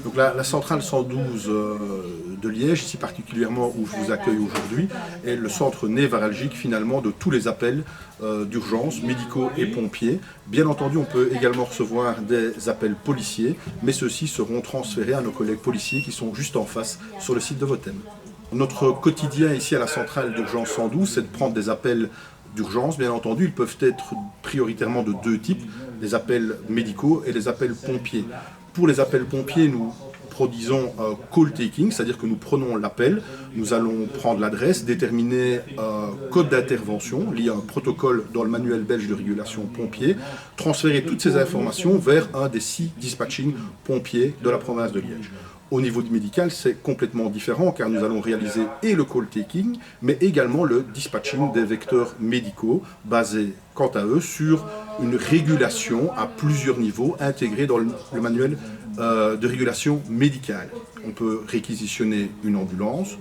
Donc la centrale 112 de Liège, ici particulièrement où je vous accueille aujourd'hui, est le centre névralgique finalement de tous les appels d'urgence, médicaux et pompiers. Bien entendu, on peut également recevoir des appels policiers, mais ceux-ci seront transférés à nos collègues policiers qui sont juste en face sur le site de Vottem. Notre quotidien ici à la centrale d'urgence 112, c'est de prendre des appels d'urgence. Bien entendu, ils peuvent être prioritairement de deux types, des appels médicaux et des appels pompiers. Pour les appels pompiers, nous produisons un call taking, c'est-à-dire que nous prenons l'appel, nous allons prendre l'adresse, déterminer un code d'intervention lié à un protocole dans le manuel belge de régulation pompier, transférer toutes ces informations vers un des 6 dispatching pompiers de la province de Liège. Au niveau du médical, c'est complètement différent car nous allons réaliser et le call taking, mais également le dispatching des vecteurs médicaux basés, quant à eux, sur une régulation à plusieurs niveaux intégrée dans le manuel de régulation médicale. On peut réquisitionner une ambulance,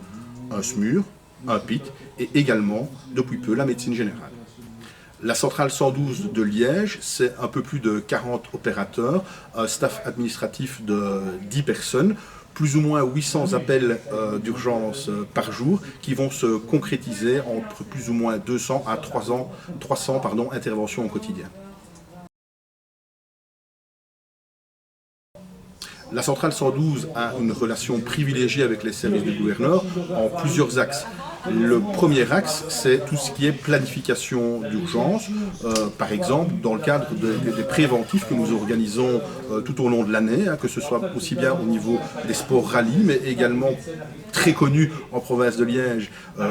un SMUR, un PIT et également, depuis peu, la médecine générale. La centrale 112 de Liège, c'est un peu plus de 40 opérateurs, un staff administratif de 10 personnes, plus ou moins 800 appels d'urgence par jour qui vont se concrétiser entre plus ou moins 200 à 300 interventions au quotidien. La centrale 112 a une relation privilégiée avec les services du gouverneur en plusieurs axes. Le premier axe, c'est tout ce qui est planification d'urgence, par exemple dans le cadre des préventifs que nous organisons tout au long de l'année, que ce soit aussi bien au niveau des sports rallye, mais également très connu en province de Liège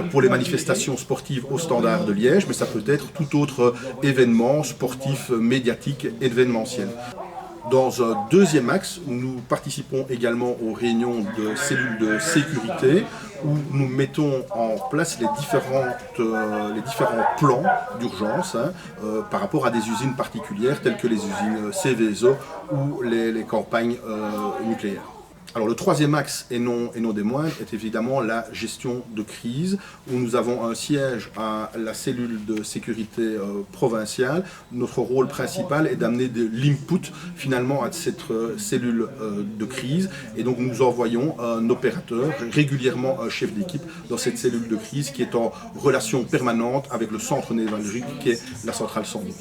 pour les manifestations sportives au Standard de Liège, mais ça peut être tout autre événement sportif, médiatique, événementiel. Dans un deuxième axe, nous participons également aux réunions de cellules de sécurité où nous mettons en place les différents plans d'urgence par rapport à des usines particulières telles que les usines Seveso ou les campagnes nucléaires. Alors le troisième axe, et non des moindres, est évidemment la gestion de crise, où nous avons un siège à la cellule de sécurité provinciale. Notre rôle principal est d'amener de l'input finalement à cette cellule de crise, et donc nous envoyons un opérateur, régulièrement un chef d'équipe, dans cette cellule de crise qui est en relation permanente avec le centre névralgique qui est la centrale 112.